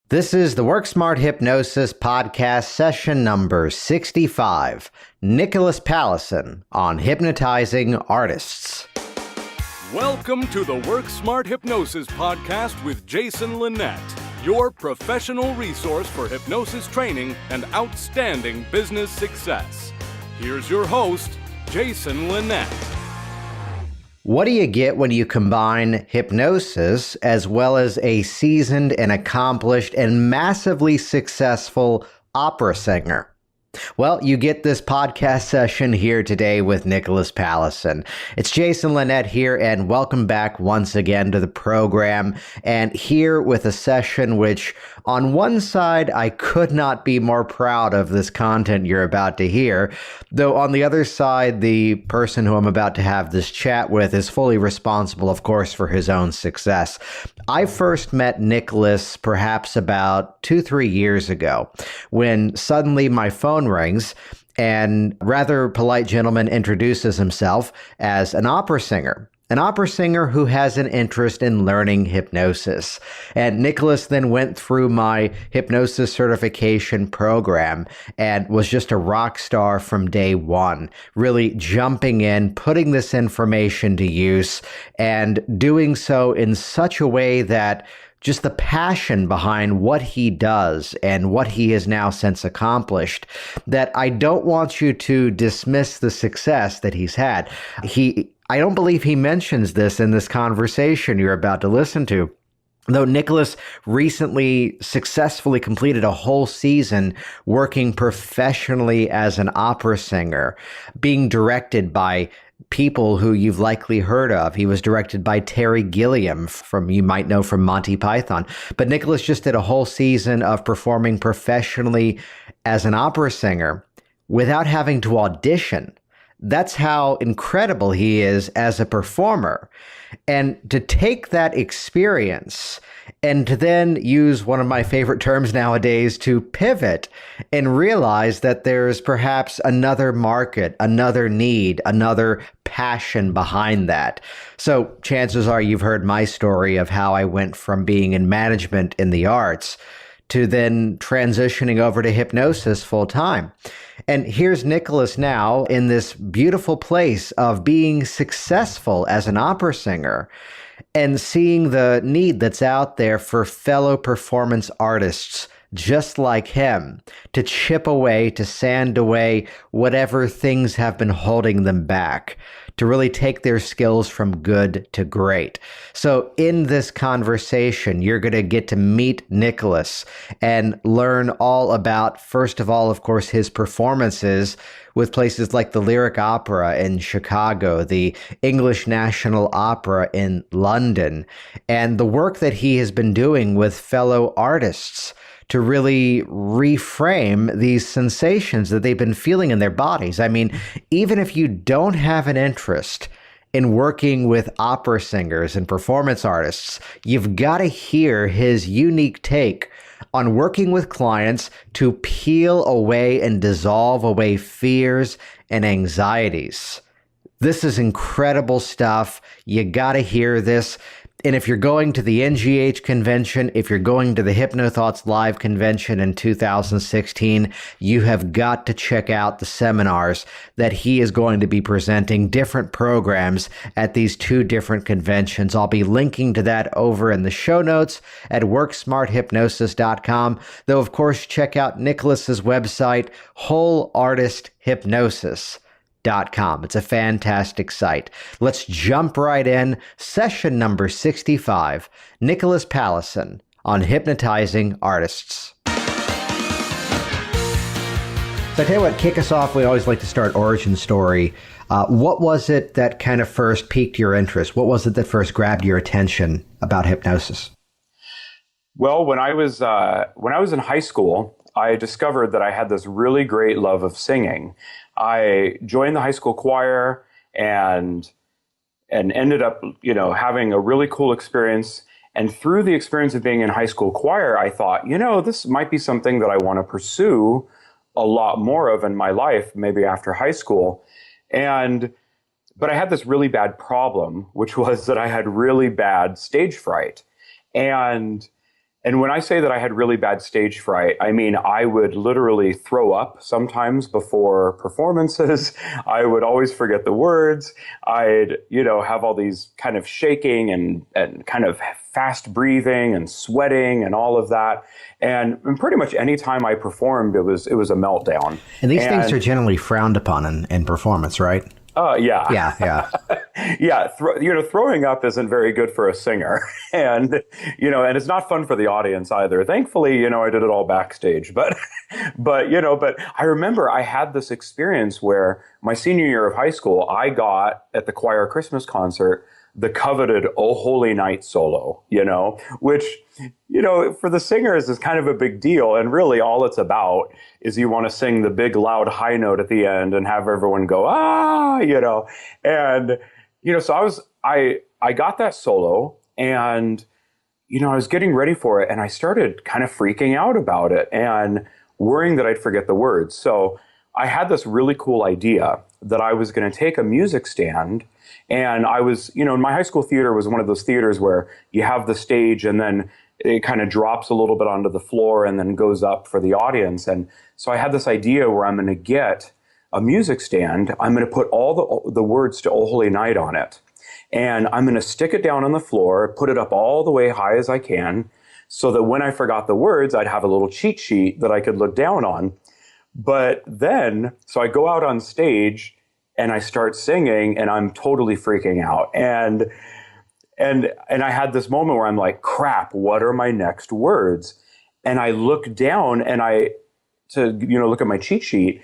This is the Work Smart Hypnosis podcast session number 65. Nicholas Pallesen on Hypnotizing Artists. Welcome to the Work Smart Hypnosis podcast with Jason Linett, your professional resource for hypnosis training and outstanding business success. Here's your host, Jason Linett. What do you get when you combine hypnosis as well as a seasoned and accomplished and massively successful opera singer? Well, you get this podcast session here today with Nicholas Pallesen. It's Jason Linett here, and welcome back once again to the program. And here with a session which, on one side, I could not be more proud of this content you're about to hear, though on the other side, the person who I'm about to have this chat with is fully responsible, of course, for his own success. I first met Nicholas perhaps about 2-3 years ago when suddenly my phone rings and a rather polite gentleman introduces himself as an opera singer who has an interest in learning hypnosis. And Nicholas then went through my hypnosis certification program and was just a rock star from day one, really jumping in, putting this information to use, and doing so in such a way that just the passion behind what he does and what he has now since accomplished, that I don't want you to dismiss the success that he's had. I don't believe he mentions this in this conversation you're about to listen to. Though Nicholas recently successfully completed a whole season working professionally as an opera singer, being directed by people who you've likely heard of. He was directed by Terry Gilliam, you might know from Monty Python. But Nicholas just did a whole season of performing professionally as an opera singer without having to audition. That's how incredible he is as a performer. And to take that experience and to then use one of my favorite terms nowadays to pivot and realize that there's perhaps another market, another need, another passion behind that. So chances are you've heard my story of how I went from being in management in the arts to then transitioning over to hypnosis full time. And here's Nicholas now in this beautiful place of being successful as an opera singer and seeing the need that's out there for fellow performance artists just like him to chip away, to sand away whatever things have been holding them back, to really take their skills from good to great. So in this conversation, you're going to get to meet Nicholas and learn all about, first of all, of course, his performances with places like the Lyric Opera in Chicago, the English National Opera in London, and the work that he has been doing with fellow artists to really reframe these sensations that they've been feeling in their bodies. I mean, even if you don't have an interest in working with opera singers and performance artists, you've got to hear his unique take on working with clients to peel away and dissolve away fears and anxieties. This is incredible stuff. You got to hear this. And if you're going to the NGH convention, if you're going to the HypnoThoughts Live convention in 2016, you have got to check out the seminars that he is going to be presenting, different programs at these two different conventions. I'll be linking to that over in the show notes at worksmarthypnosis.com. Though, of course, check out Nicholas's website, wholeartisthypnosis.com. It's a fantastic site. Let's jump right in. Session number 65, Nicholas Pallesen on Hypnotizing Artists. So I tell you what, kick us off. We always like to start origin story. What was it that kind of first piqued your interest? What was it that first grabbed your attention about hypnosis? Well, when I was in high school, I discovered that I had this really great love of singing. I joined the high school choir and ended up, having a really cool experience. And through the experience of being in high school choir, I thought, this might be something that I want to pursue a lot more of in my life, maybe after high school. But I had this really bad problem, which was that I had really bad stage fright. And And when I say that I had really bad stage fright, I mean, I would literally throw up sometimes before performances. I would always forget the words. I'd, have all these kind of shaking and kind of fast breathing and sweating and all of that. And pretty much any time I performed, it was a meltdown. And these things are generally frowned upon in performance, right? Yeah. Yeah. Yeah. Throwing up isn't very good for a singer. And it's not fun for the audience either. Thankfully, I did it all backstage. But I remember I had this experience where my senior year of high school, I got at the choir Christmas concert the coveted "Oh Holy Night" solo, which, for the singers is kind of a big deal. And really all it's about is you want to sing the big loud high note at the end and have everyone go, ah, and, so I got that solo and, I was getting ready for it and I started kind of freaking out about it and worrying that I'd forget the words. So I had this really cool idea that I was going to take a music stand. And I was, my high school theater was one of those theaters where you have the stage and then it kind of drops a little bit onto the floor and then goes up for the audience. And so I had this idea where I'm going to get a music stand. I'm going to put all the words to "Oh Holy Night" on it. And I'm going to stick it down on the floor, put it up all the way high as I can, so that when I forgot the words, I'd have a little cheat sheet that I could look down on. But then, so I go out on stage and I start singing and I'm totally freaking out. And I had this moment where I'm like, crap, what are my next words? And I look down and look at my cheat sheet.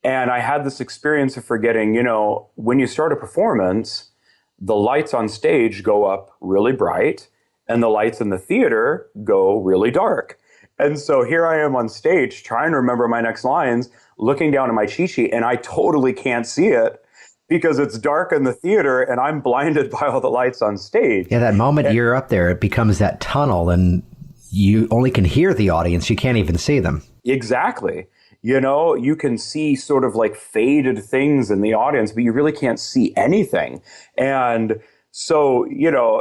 And I had this experience of forgetting, when you start a performance, the lights on stage go up really bright and the lights in the theater go really dark. And so here I am on stage trying to remember my next lines, looking down at my cheat sheet, and I totally can't see it because it's dark in the theater and I'm blinded by all the lights on stage. Yeah, that moment you're up there, it becomes that tunnel and you only can hear the audience. You can't even see them. Exactly. You can see sort of like faded things in the audience, but you really can't see anything. And so,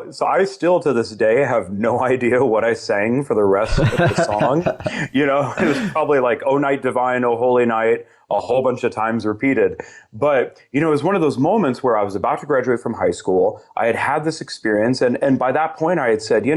so I still to this day have no idea what I sang for the rest of the song. It was probably like "Oh Night Divine, Oh Holy Night," a whole bunch of times repeated. But, it was one of those moments where I was about to graduate from high school. I had this experience. And by that point I had said,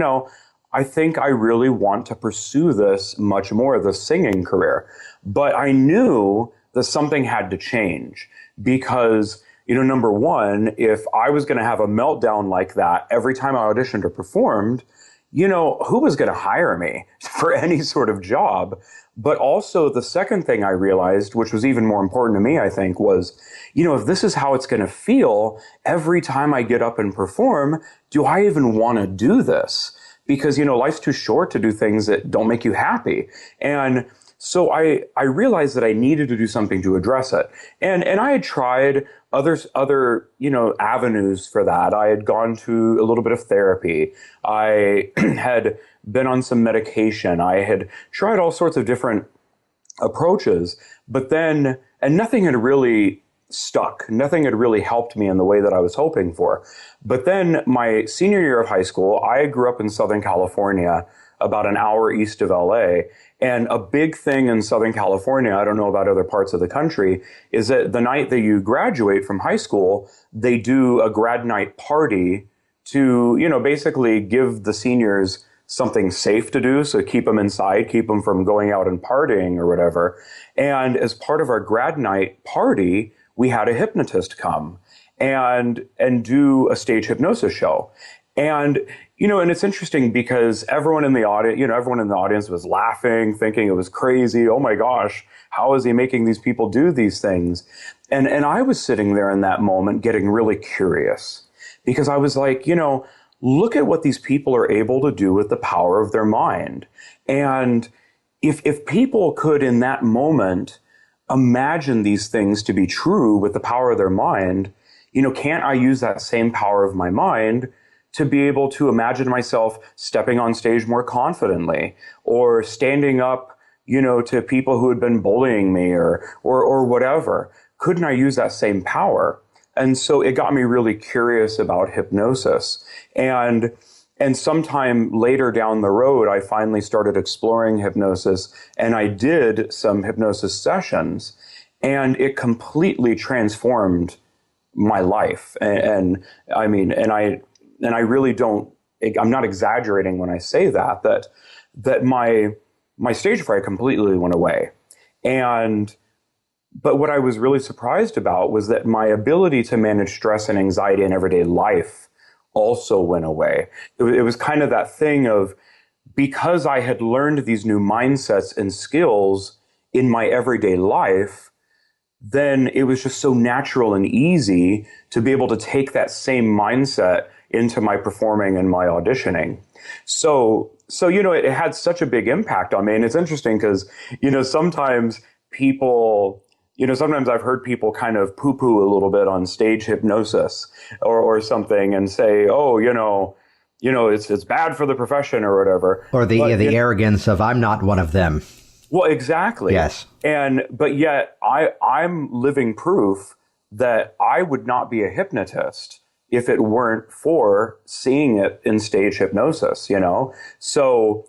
I think I really want to pursue this much more, the singing career. But I knew that something had to change because number one, if I was going to have a meltdown like that every time I auditioned or performed, who was going to hire me for any sort of job? But also the second thing I realized, which was even more important to me, I think, was, if this is how it's going to feel every time I get up and perform, do I even want to do this? Because, life's too short to do things that don't make you happy. And so I realized that I needed to do something to address it. And I had tried other avenues for that. I had gone to a little bit of therapy. I had been on some medication. I had tried all sorts of different approaches, and nothing had really stuck. Nothing had really helped me in the way that I was hoping for. But then my senior year of high school, I grew up in Southern California, about an hour east of LA. And a big thing in Southern California, I don't know about other parts of the country, is that the night that you graduate from high school, they do a grad night party to, basically give the seniors something safe to do. So keep them inside, keep them from going out and partying or whatever. And as part of our grad night party, we had a hypnotist come and do a stage hypnosis show. And, and it's interesting because everyone in the audience was laughing, thinking it was crazy. Oh my gosh, how is he making these people do these things? And I was sitting there in that moment getting really curious because I was like, look at what these people are able to do with the power of their mind. And if people could in that moment imagine these things to be true with the power of their mind, can't I use that same power of my mind to be able to imagine myself stepping on stage more confidently or standing up, to people who had been bullying me or whatever? Couldn't I use that same power? And so it got me really curious about hypnosis. And And sometime later down the road, I finally started exploring hypnosis, and I did some hypnosis sessions, and it completely transformed my life. And I mean, and I really don't, I'm not exaggerating when I say that my stage fright completely went away. But what I was really surprised about was that my ability to manage stress and anxiety in everyday life also went away. It was kind of that thing of, because I had learned these new mindsets and skills in my everyday life, then it was just so natural and easy to be able to take that same mindset into my performing and my auditioning. So, it had such a big impact on me. And it's interesting because, sometimes sometimes I've heard people kind of poo-poo a little bit on stage hypnosis or something and say, oh, it's bad for the profession or whatever. Or the arrogance of, I'm not one of them. Well, exactly. Yes. But yet I'm living proof that I would not be a hypnotist if it weren't for seeing it in stage hypnosis, So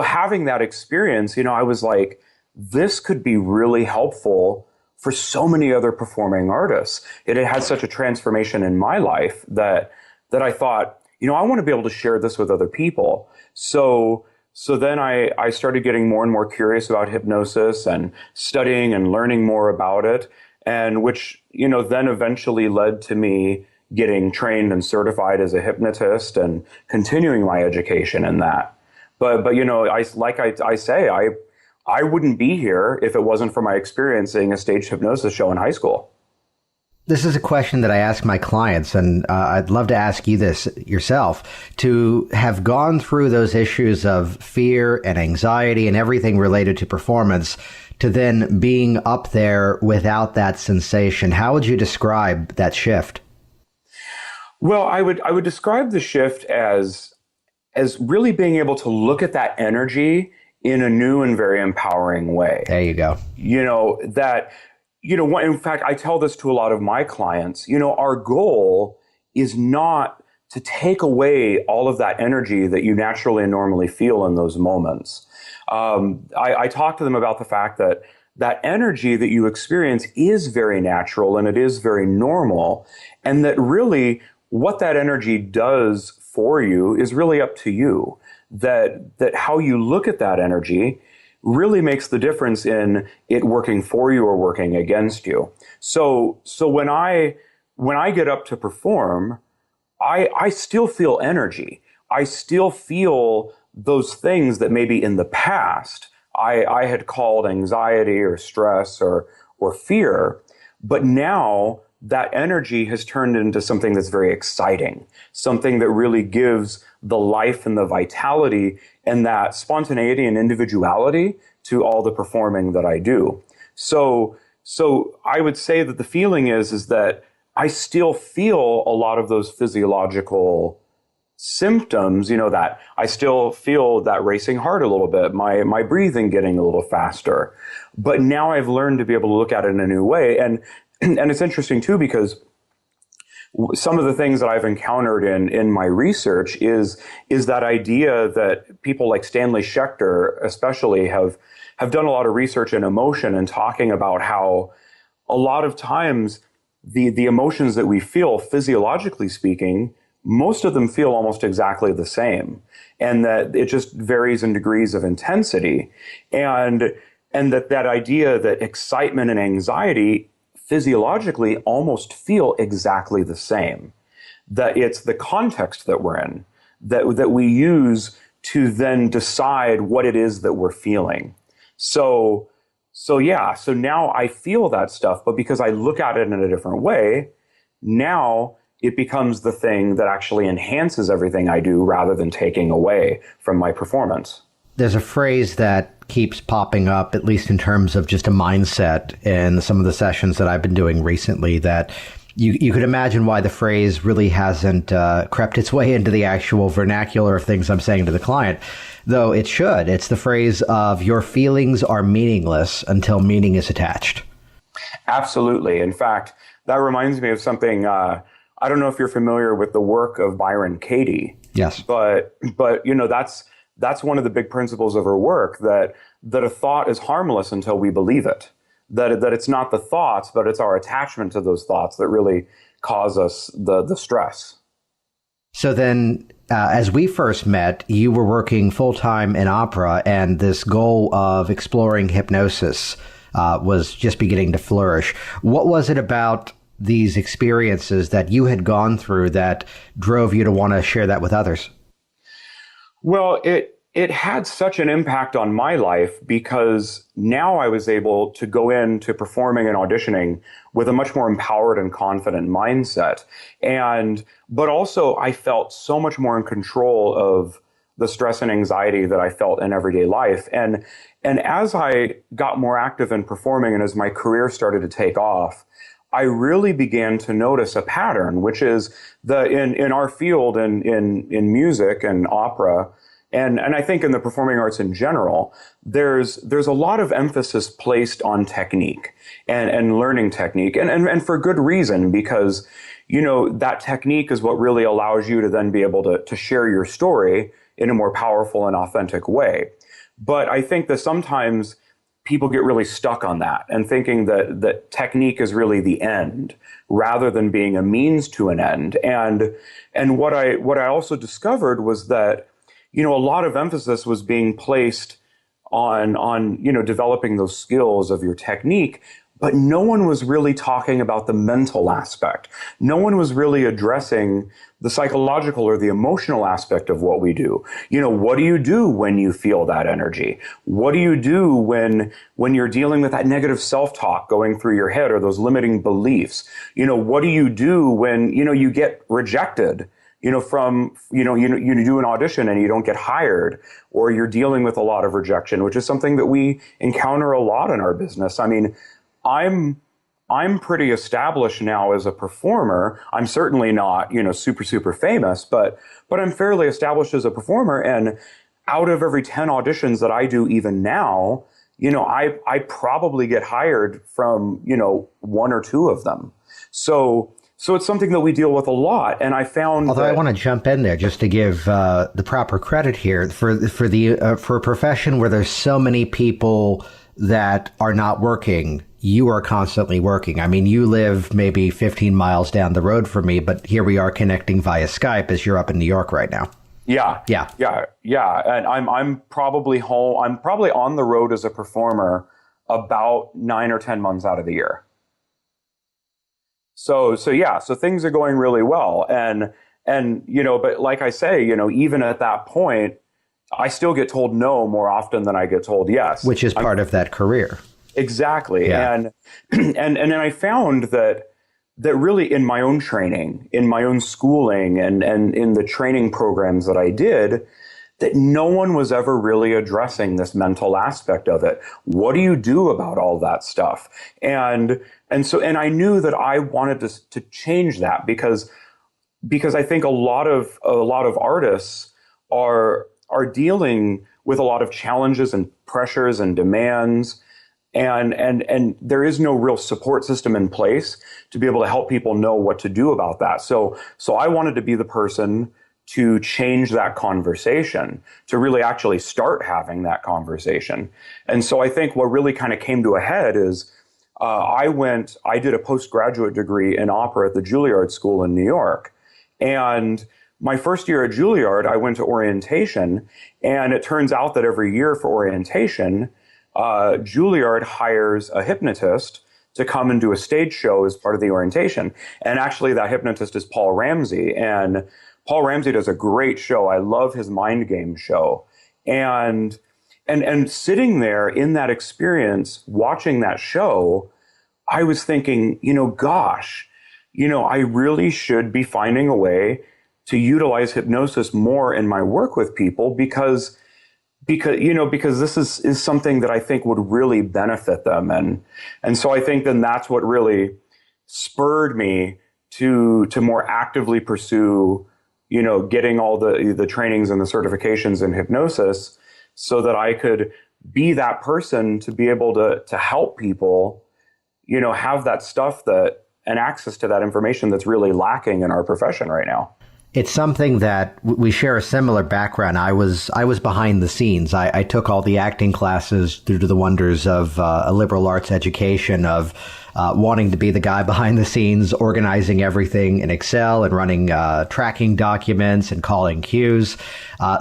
having that experience, I was like, this could be really helpful for so many other performing artists. It had such a transformation in my life that I thought, I want to be able to share this with other people. So then I started getting more and more curious about hypnosis and studying and learning more about it, and which, then eventually led to me getting trained and certified as a hypnotist and continuing my education in that. But I wouldn't be here if it wasn't for my experiencing a stage hypnosis show in high school. This is a question that I ask my clients, and I'd love to ask you this yourself. To have gone through those issues of fear and anxiety and everything related to performance, to then being up there without that sensation, how would you describe that shift? Well, I would describe the shift as really being able to look at that energy in a new and very empowering way. There you go. In fact, I tell this to a lot of my clients, our goal is not to take away all of that energy that you naturally and normally feel in those moments. I talk to them about the fact that energy that you experience is very natural and it is very normal, and that really what that energy does for you is really up to you. That how you look at that energy really makes the difference in it working for you or working against you. So when I get up to perform, I still feel energy. I still feel those things that maybe in the past I had called anxiety or stress or fear, but now that energy has turned into something that's very exciting, something that really gives the life and the vitality and that spontaneity and individuality to all the performing that I do. So I would say that the feeling is that I still feel a lot of those physiological symptoms, that I still feel that racing heart a little bit, my breathing getting a little faster. But now I've learned to be able to look at it in a new way. And it's interesting too, because some of the things that I've encountered in my research is that idea that people like Stanley Schechter especially have done a lot of research in emotion and talking about how a lot of times the emotions that we feel, physiologically speaking, most of them feel almost exactly the same, and that it just varies in degrees of intensity, and that idea that excitement and anxiety physiologically almost feel exactly the same, that it's the context that we're in that we use to then decide what it is that we're feeling. So now I feel that stuff, but because I look at it in a different way, now it becomes the thing that actually enhances everything I do rather than taking away from my performance. There's a phrase that keeps popping up, at least in terms of just a mindset in some of the sessions that I've been doing recently, that you could imagine why the phrase really hasn't crept its way into the actual vernacular of things I'm saying to the client, though it should. It's the phrase of your feelings are meaningless until meaning is attached. Absolutely. In fact, that reminds me of something. I don't know if you're familiar with the work of Byron Katie. Yes. But that's one of the big principles of her work, that a thought is harmless until we believe it. That it's not the thoughts, but it's our attachment to those thoughts that really cause us the stress. So then, as we first met, you were working full-time in opera, and this goal of exploring hypnosis was just beginning to flourish. What was it about these experiences that you had gone through that drove you to want to share that with others? Well, it had such an impact on my life because now I was able to go into performing and auditioning with a much more empowered and confident mindset. But also I felt so much more in control of the stress and anxiety that I felt in everyday life. And as I got more active in performing and as my career started to take off, I really began to notice a pattern, which is in our field in music and opera, and I think in the performing arts in general, there's a lot of emphasis placed on technique and learning technique, and for good reason, because that technique is what really allows you to then be able to share your story in a more powerful and authentic way. But I think that sometimes people get really stuck on that and thinking that technique is really the end rather than being a means to an end. And what I also discovered was that a lot of emphasis was being placed on developing those skills of your technique, but no one was really talking about the mental aspect. No one was really addressing the psychological or the emotional aspect of what we do. What do you do when you feel that energy? What do you do when you're dealing with that negative self-talk going through your head or those limiting beliefs? What do you do when, you get rejected? You do an audition and you don't get hired, or you're dealing with a lot of rejection, which is something that we encounter a lot in our business. I mean, I'm pretty established now as a performer. I'm certainly not, super famous, but I'm fairly established as a performer. And out of every 10 auditions that I do even now, I probably get hired from, one or two of them. So it's something that we deal with a lot, and I found. Although I want to jump in there just to give the proper credit here for a profession where there's so many people that are not working. You are constantly working. I mean, you live maybe 15 miles down the road from me, but here we are connecting via Skype as you're up in New York right now. Yeah. And I'm probably home. I'm probably on the road as a performer about 9 or 10 months out of the year. So things are going really well. And but like I say, even at that point, I still get told no more often than I get told yes. Which is part of that career. Exactly. Yeah. And then I found that really in my own training, in my own schooling and in the training programs that I did, that no one was ever really addressing this mental aspect of it. What do you do about all that stuff? And I knew that I wanted to change that because I think a lot of artists are dealing with a lot of challenges and pressures and demands, and there is no real support system in place to be able to help people know what to do about that. So I wanted to be the person to change that conversation, to really actually start having that conversation. And so I think what really kind of came to a head is I did a postgraduate degree in opera at the Juilliard School in New York. And my first year at Juilliard, I went to orientation, and it turns out that every year for orientation, Juilliard hires a hypnotist to come and do a stage show as part of the orientation. And actually that hypnotist is Paul Ramsey, and Paul Ramsey does a great show. I love his mind game show. And sitting there in that experience, watching that show, I was thinking, gosh, I really should be finding a way to utilize hypnosis more in my work with people because this is something that I think would really benefit them. And so I think then that's what really spurred me to more actively pursue getting all the trainings and the certifications in hypnosis so that I could be that person to be able to help people, have that stuff and access to that information that's really lacking in our profession right now. It's something that we share a similar background. I was behind the scenes. I took all the acting classes due to the wonders of a liberal arts education of wanting to be the guy behind the scenes, organizing everything in Excel and running tracking documents and calling cues.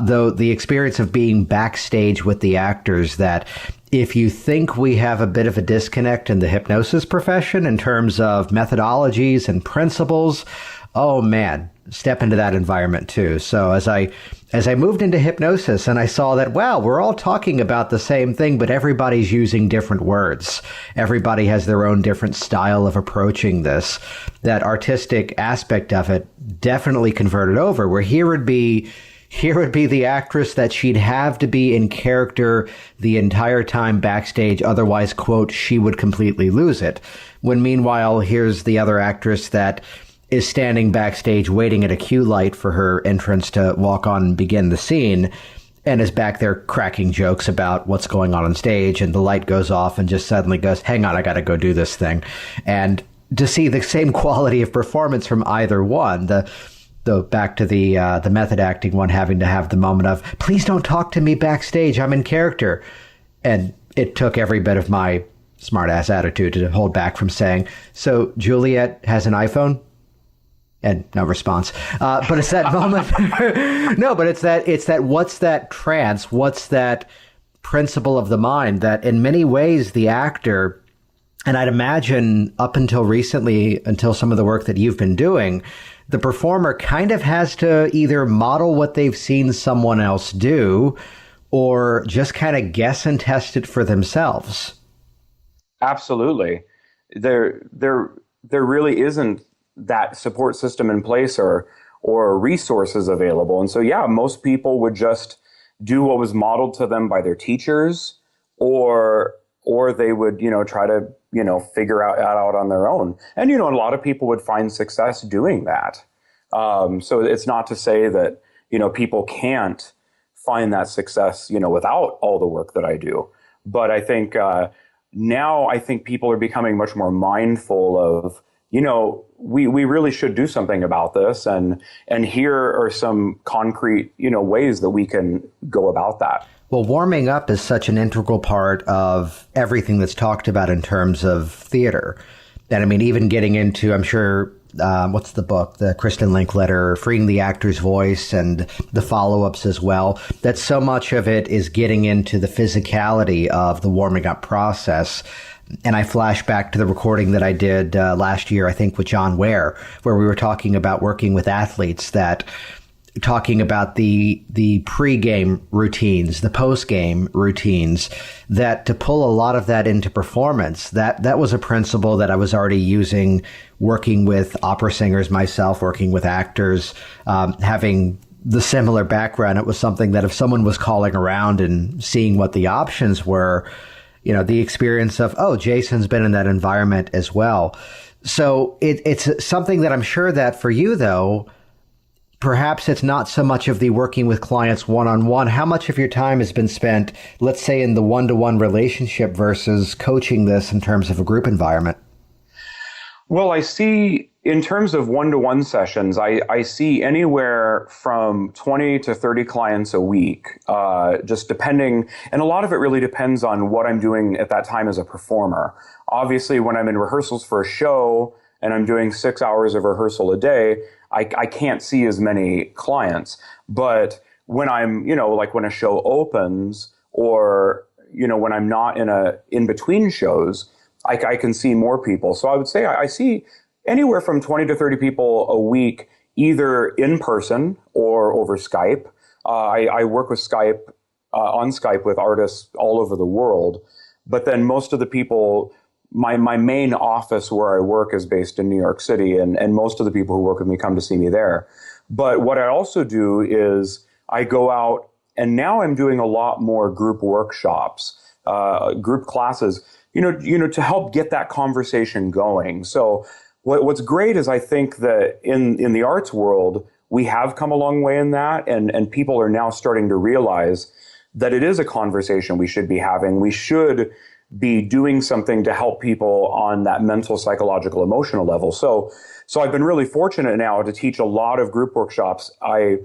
Though the experience of being backstage with the actors, that if you think we have a bit of a disconnect in the hypnosis profession in terms of methodologies and principles, oh man, step into that environment too. So as I moved into hypnosis and I saw that, wow, we're all talking about the same thing, but everybody's using different words. Everybody has their own different style of approaching this. That artistic aspect of it definitely converted over, where here would be the actress that she'd have to be in character the entire time backstage. Otherwise, quote, she would completely lose it. When meanwhile, here's the other actress that is standing backstage waiting at a cue light for her entrance to walk on and begin the scene, and is back there cracking jokes about what's going on stage, and the light goes off and just suddenly goes, hang on, I got to go do this thing. And to see the same quality of performance from either one, back to the method acting one having to have the moment of, please don't talk to me backstage, I'm in character. And it took every bit of my smart-ass attitude to hold back from saying, so Juliet has an iPhone? And no response. But it's that moment. No, but it's that what's that trance? What's that principle of the mind that in many ways the actor, and I'd imagine up until recently, until some of the work that you've been doing, the performer kind of has to either model what they've seen someone else do or just kind of guess and test it for themselves. Absolutely. There really isn't that support system in place or resources available. And so, yeah, most people would just do what was modeled to them by their teachers, or they would, try to, figure out on their own. And, a lot of people would find success doing that. So it's not to say that, people can't find that success, without all the work that I do. But I think now people are becoming much more mindful of, we really should do something about this. And here are some concrete, ways that we can go about that. Well, warming up is such an integral part of everything that's talked about in terms of theater. And I mean, even getting into, I'm sure, what's the book? The Kristen Linkletter, Freeing the Actor's Voice, and the follow-ups as well. That so much of it is getting into the physicality of the warming up process. And I flash back to the recording that I did last year, I think, with John Ware, where we were talking about working with athletes, talking about the pre-game routines, the post-game routines, that to pull a lot of that into performance, that was a principle that I was already using, working with opera singers myself, working with actors, having the similar background. It was something that if someone was calling around and seeing what the options were, the experience of, oh, Jason's been in that environment as well. So it's something that I'm sure that for you, though, perhaps it's not so much of the working with clients one-on-one. How much of your time has been spent, let's say, in the one-to-one relationship versus coaching this in terms of a group environment? Well, I see in terms of one-to-one sessions, I see anywhere from 20 to 30 clients a week, just depending. And a lot of it really depends on what I'm doing at that time as a performer. Obviously, when I'm in rehearsals for a show and I'm doing 6 hours of rehearsal a day, I can't see as many clients. But when I'm, like when a show opens, or, when I'm not in between shows, I can see more people. So I would say I see anywhere from 20 to 30 people a week, either in person or over Skype. I work with Skype, on Skype with artists all over the world. But then most of the people, my main office where I work is based in New York City, and most of the people who work with me come to see me there. But what I also do is I go out, and now I'm doing a lot more group workshops, group classes, to help get that conversation going. So what's great is I think that in the arts world, we have come a long way in that, and people are now starting to realize that it is a conversation we should be having. We should be doing something to help people on that mental, psychological, emotional level. So I've been really fortunate now to teach a lot of group workshops. I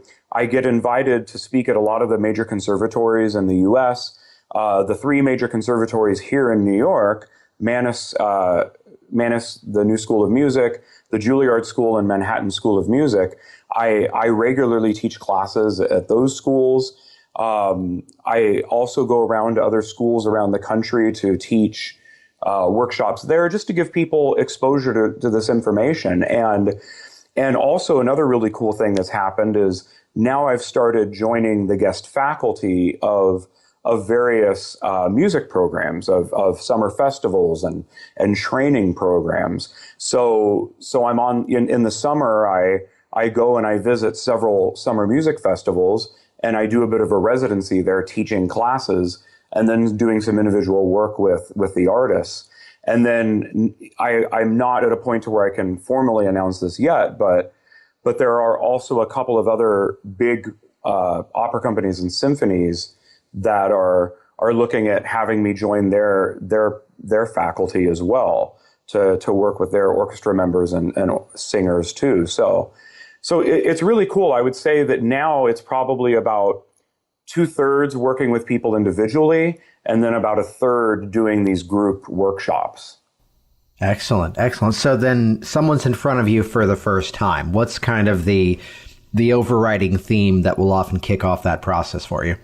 get invited to speak at a lot of the major conservatories in the U.S. The three major conservatories here in New York, Manus, the New School of Music, the Juilliard School, and Manhattan School of Music. I regularly teach classes at those schools. I also go around to other schools around the country to teach workshops there, just to give people exposure to this information. And also another really cool thing that's happened is now I've started joining the guest faculty of various music programs, of summer festivals and training programs. So I'm in the summer, I go and I visit several summer music festivals, and I do a bit of a residency there teaching classes and then doing some individual work with the artists. And then I'm not at a point to where I can formally announce this yet, but there are also a couple of other big opera companies and symphonies that are looking at having me join their faculty as well to work with their orchestra members and singers too. So it's really cool. I would say that now it's probably about 2/3 working with people individually, and then about 1/3 doing these group workshops. Excellent. So then someone's in front of you for the first time. What's kind of the overriding theme that will often kick off that process for you?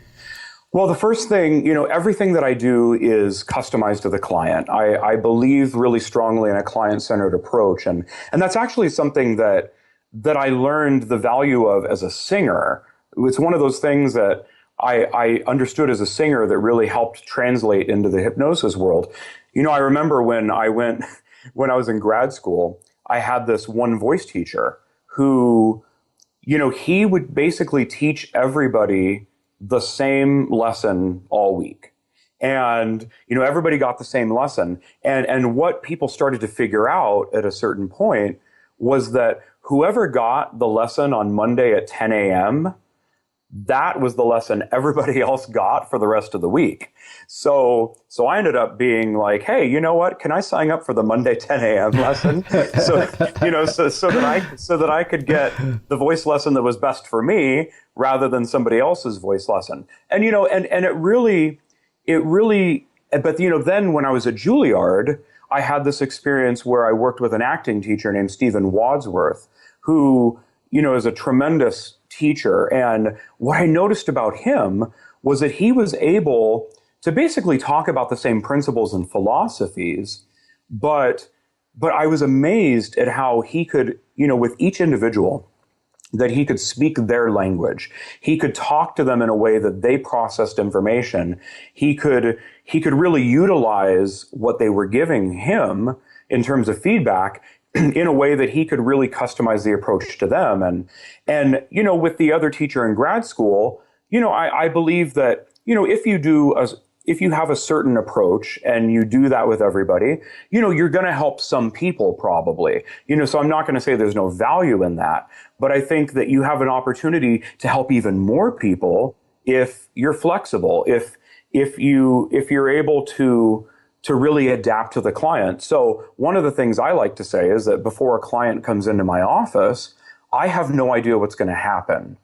Well, the first thing, everything that I do is customized to the client. I believe really strongly in a client-centered approach. And that's actually something that I learned the value of as a singer. It's one of those things that I understood as a singer that really helped translate into the hypnosis world. I remember when I was in grad school, I had this one voice teacher who, he would basically teach everybody the same lesson all week. And, everybody got the same lesson. And what people started to figure out at a certain point was that whoever got the lesson on Monday at 10 a.m., that was the lesson everybody else got for the rest of the week. So I ended up being like, hey, you know what? Can I sign up for the Monday 10 a.m. lesson? so that I could get the voice lesson that was best for me rather than somebody else's voice lesson. And, and it really, but, then when I was at Juilliard, I had this experience where I worked with an acting teacher named Stephen Wadsworth, who, is a tremendous teacher. And what I noticed about him was that he was able to basically talk about the same principles and philosophies, but I was amazed at how he could, with each individual, that he could speak their language. He could talk to them in a way that they processed information. He could really utilize what they were giving him in terms of feedback in a way that he could really customize the approach to them. And with the other teacher in grad school, I believe that, if you have a certain approach and you do that with everybody, you're going to help some people probably, so I'm not going to say there's no value in that, but I think that you have an opportunity to help even more people if you're flexible, if you're able to really adapt to the client. So one of the things I like to say is that before a client comes into my office, I have no idea what's going to happen.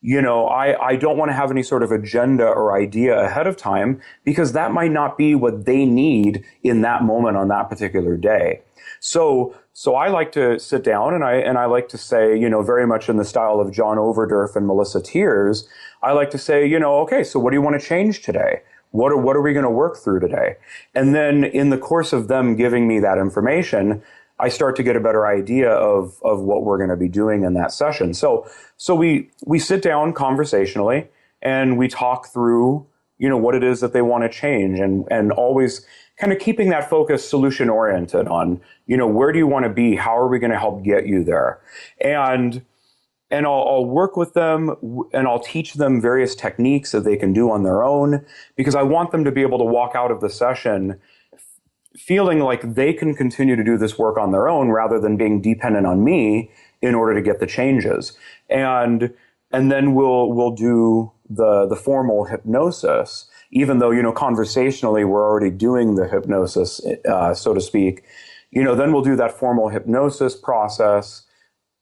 I don't want to have any sort of agenda or idea ahead of time, because that might not be what they need in that moment on that particular day. So I like to sit down and I like to say, very much in the style of John Overdurf and Melissa Tiers, I like to say, okay, so what do you want to change today? What are we going to work through today? And then in the course of them giving me that information, I start to get a better idea of what we're going to be doing in that session. So we sit down conversationally and we talk through, what it is that they want to change, and always kind of keeping that focus solution oriented on, where do you want to be? How are we going to help get you there? And I'll work with them and I'll teach them various techniques that they can do on their own, because I want them to be able to walk out of the session feeling like they can continue to do this work on their own rather than being dependent on me in order to get the changes. And then we'll do the formal hypnosis. even though, conversationally we're already doing the hypnosis, so to speak, then we'll do that formal hypnosis process,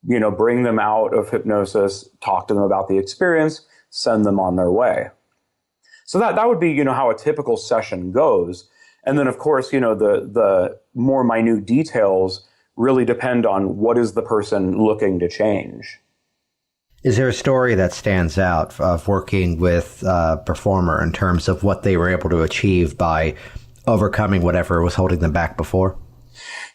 bring them out of hypnosis, talk to them about the experience, send them on their way. So that would be, how a typical session goes. And then, of course, the more minute details really depend on what is the person looking to change. Is there a story that stands out of working with a performer in terms of what they were able to achieve by overcoming whatever was holding them back before?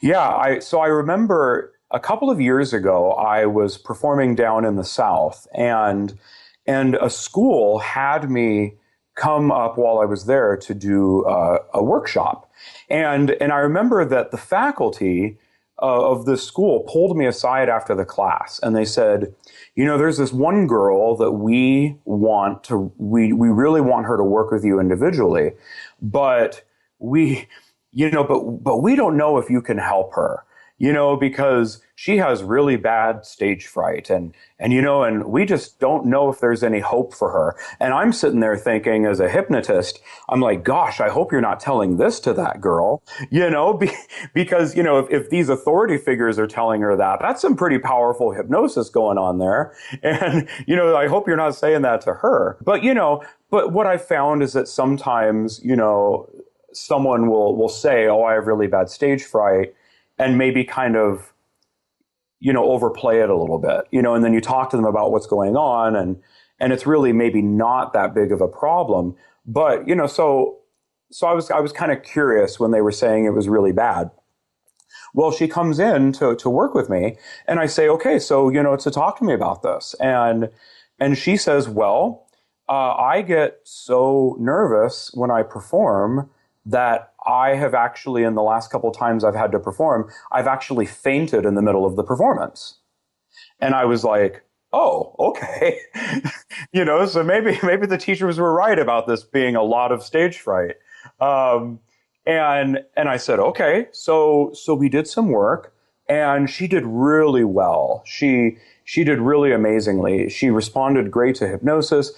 Yeah, so I remember a couple of years ago, I was performing down in the South, and a school had me come up while I was there to do a workshop. And I remember that the faculty of this school pulled me aside after the class, and they said, there's this one girl that we really want her to work with you individually, but we don't know if you can help her, because she has really bad stage fright, and we just don't know if there's any hope for her. And I'm sitting there thinking, as a hypnotist, I'm like, gosh, I hope you're not telling this to that girl, because, if these authority figures are telling her that, that's some pretty powerful hypnosis going on there. And, I hope you're not saying that to her. But what I found is that sometimes, someone will say, oh, I have really bad stage fright, and maybe kind of, overplay it a little bit, and then you talk to them about what's going on, and it's really maybe not that big of a problem. But, so I was kind of curious when they were saying it was really bad. Well, she comes in to work with me, and I say, okay, so, to talk to me about this. And she says, well, I get so nervous when I perform that I have actually, in the last couple of times I've had to perform, I've actually fainted in the middle of the performance. And I was like, oh, okay. So maybe the teachers were right about this being a lot of stage fright. And I said, okay, so we did some work, and she did really well. She did really amazingly. She responded great to hypnosis.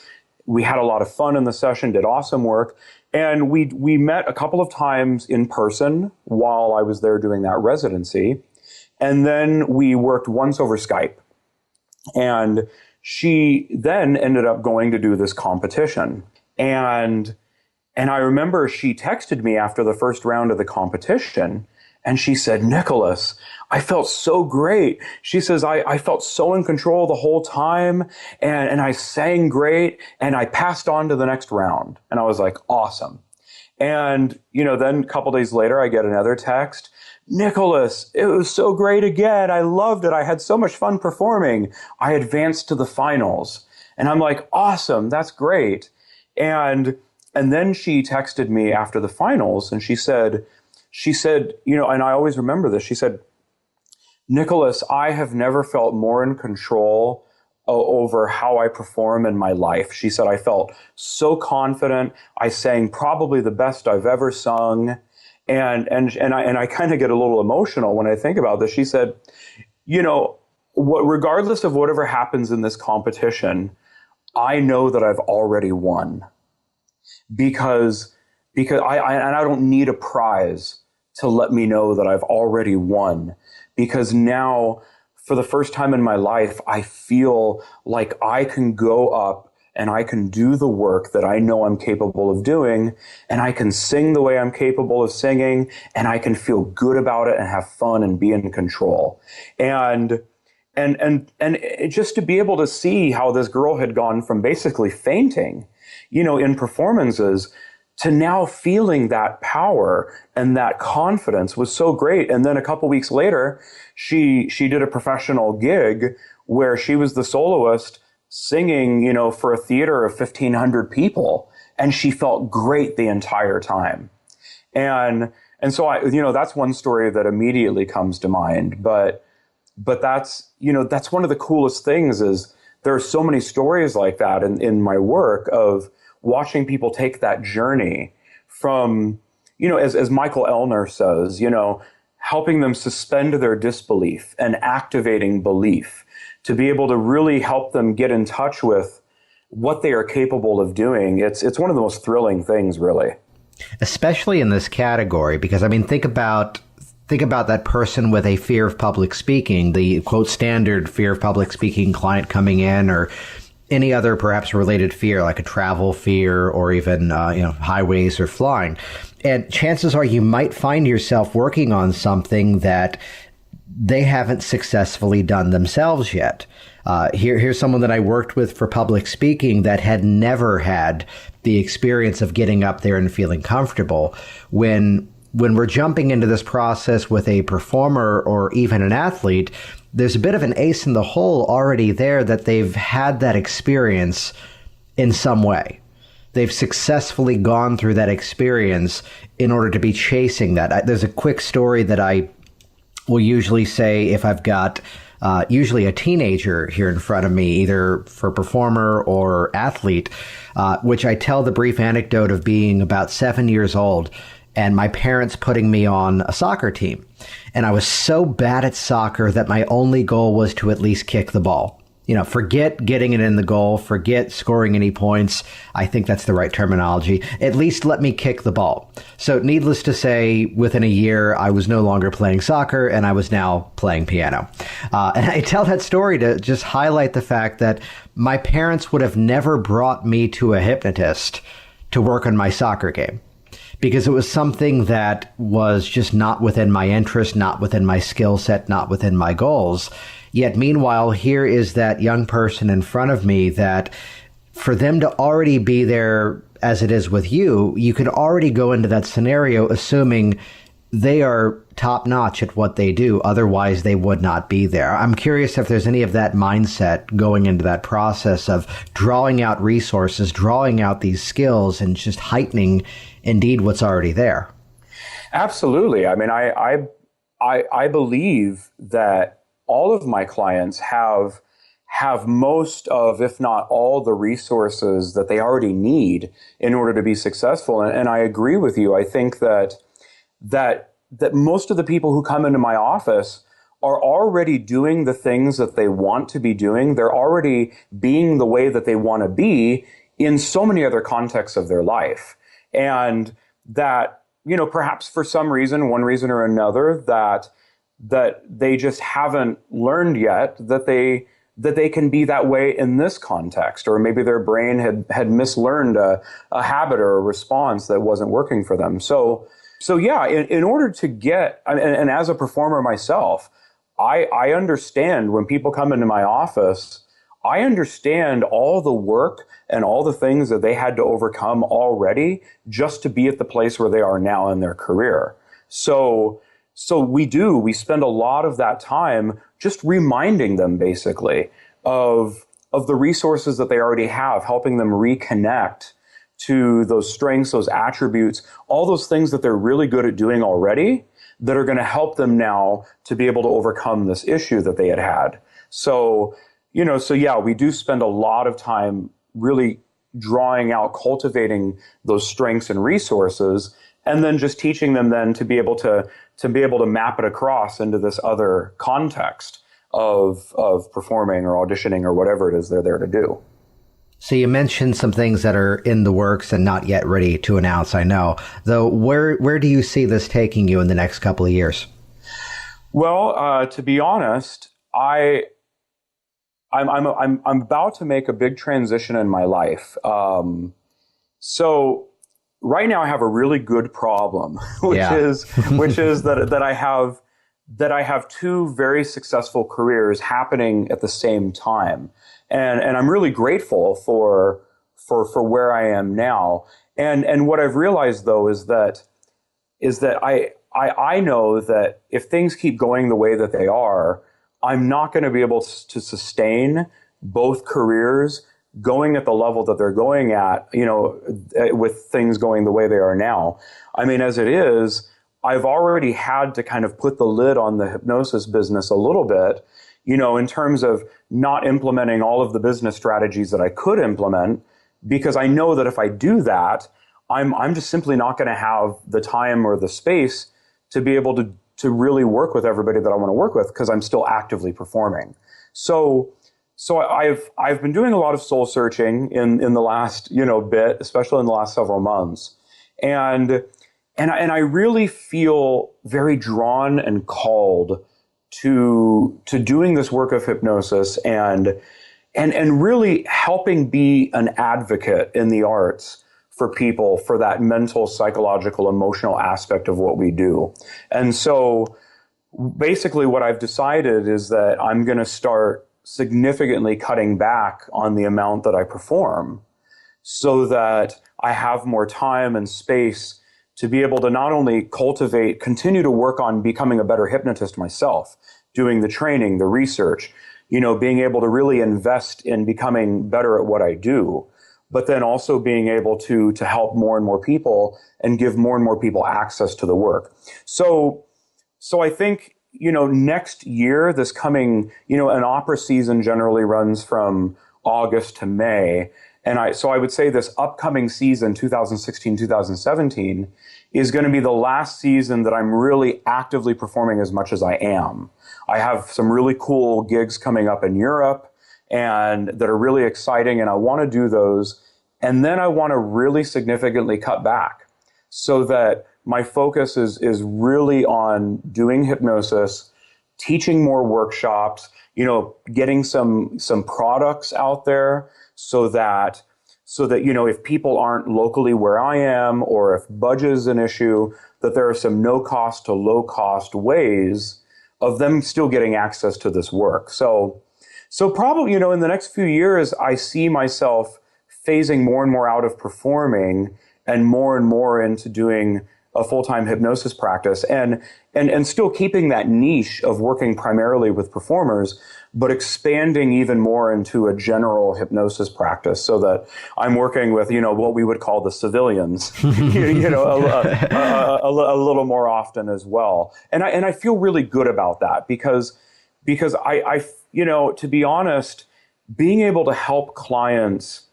We had a lot of fun in the session, did awesome work. And we met a couple of times in person while I was there doing that residency. And then we worked once over Skype. And she then ended up going to do this competition. And I remember she texted me after the first round of the competition, and she said, Nicholas, I felt so great. She says, I felt so in control the whole time, and I sang great, and I passed on to the next round. And I was like, awesome. And, then a couple days later, I get another text. Nicholas, it was so great again. I loved it. I had so much fun performing. I advanced to the finals. And I'm like, awesome. That's great. And then she texted me after the finals, and she said, and I always remember this. She said, Nicholas, I have never felt more in control over how I perform in my life. She said, I felt so confident. I sang probably the best I've ever sung. And I kind of get a little emotional when I think about this. She said, regardless of whatever happens in this competition, I know that I've already won because I don't need a prize to let me know that I've already won, because now, for the first time in my life, I feel like I can go up and I can do the work that I know I'm capable of doing, and I can sing the way I'm capable of singing, and I can feel good about it and have fun and be in control. And just to be able to see how this girl had gone from basically fainting, in performances, to now feeling that power and that confidence was so great. And then a couple weeks later, she did a professional gig where she was the soloist singing, for a theater of 1,500 people. And she felt great the entire time. And so that's one story that immediately comes to mind. But that's one of the coolest things is there are so many stories like that in my work of watching people take that journey from, as Michael Elner says, helping them suspend their disbelief and activating belief to be able to really help them get in touch with what they are capable of doing, it's one of the most thrilling things, really. Especially in this category, because I mean, think about that person with a fear of public speaking, the quote standard fear of public speaking client coming in, or any other perhaps related fear like a travel fear or even highways or flying. And chances are you might find yourself working on something that they haven't successfully done themselves yet. Here's someone that I worked with for public speaking that had never had the experience of getting up there and feeling comfortable. When we're jumping into this process with a performer or even an athlete, there's a bit of an ace in the hole already there that they've had that experience in some way. They've successfully gone through that experience in order to be chasing that. There's a quick story that I will usually say if I've got usually a teenager here in front of me, either for performer or athlete, which I tell the brief anecdote of being about 7 years old and my parents putting me on a soccer team. And I was so bad at soccer that my only goal was to at least kick the ball. Forget getting it in the goal, forget scoring any points. I think that's the right terminology. At least let me kick the ball. So needless to say, within a year, I was no longer playing soccer and I was now playing piano. And I tell that story to just highlight the fact that my parents would have never brought me to a hypnotist to work on my soccer game, because it was something that was just not within my interest, not within my skill set, not within my goals. Yet meanwhile, here is that young person in front of me that for them to already be there as it is with you, you could already go into that scenario assuming they are top notch at what they do. Otherwise, they would not be there. I'm curious if there's any of that mindset going into that process of drawing out resources, drawing out these skills, and just heightening indeed what's already there. Absolutely. I mean, I believe that all of my clients have most of, if not all, the resources that they already need in order to be successful. And I agree with you. I think that most of the people who come into my office are already doing the things that they want to be doing. They're already being the way that they want to be in so many other contexts of their life. And that, perhaps for some reason, one reason or another, that they just haven't learned yet that they can be that way in this context, or maybe their brain had mislearned a habit or a response that wasn't working for them. So yeah, in order to get, and as a performer myself, I understand when people come into my office, I understand all the work and all the things that they had to overcome already just to be at the place where they are now in their career. So we spend a lot of that time just reminding them basically of the resources that they already have, helping them reconnect to those strengths, those attributes, all those things that they're really good at doing already that are going to help them now to be able to overcome this issue that they had. So yeah, we do spend a lot of time really drawing out, cultivating those strengths and resources, and then just teaching them then to be able to map it across into this other context of performing or auditioning or whatever it is they're there to do. So you mentioned some things that are in the works and not yet ready to announce, I know. Though, where do you see this taking you in the next couple of years? Well, to be honest, I'm about to make a big transition in my life. So right now I have a really good problem, which is that I have two very successful careers happening at the same time. And I'm really grateful for where I am now. And what I've realized though is that I know that if things keep going the way that they are, I'm not going to be able to sustain both careers going at the level that they're going at, with things going the way they are now. I mean, as it is, I've already had to kind of put the lid on the hypnosis business a little bit, in terms of not implementing all of the business strategies that I could implement, because I know that if I do that, I'm just simply not going to have the time or the space to be able to really work with everybody that I want to work with, because I'm still actively performing. So I've been doing a lot of soul searching in the last, bit, especially in the last several months. And I really feel very drawn and called to doing this work of hypnosis and really helping be an advocate in the arts for people for that mental, psychological, emotional aspect of what we do. And so basically what I've decided is that I'm going to start significantly cutting back on the amount that I perform so that I have more time and space to be able to not only continue to work on becoming a better hypnotist myself, doing the training, the research, being able to really invest in becoming better at what I do, but then also being able to help more and more people and give more and more people access to the work. So I think, next year, this coming, an opera season generally runs from August to May. And I would say this upcoming season, 2016, 2017, is going to be the last season that I'm really actively performing as much as I am. I have some really cool gigs coming up in Europe and that are really exciting, and I want to do those. And then I want to really significantly cut back so that my focus is really on doing hypnosis, teaching more workshops, getting some products out there so that if people aren't locally where I am, or if budget is an issue, that there are some no cost to low cost ways of them still getting access to this work. So probably, in the next few years, I see myself phasing more and more out of performing and more into doing a full-time hypnosis practice and still keeping that niche of working primarily with performers, but expanding even more into a general hypnosis practice so that I'm working with, what we would call the civilians, a little more often as well. And I feel really good about that because I to be honest, being able to help clients,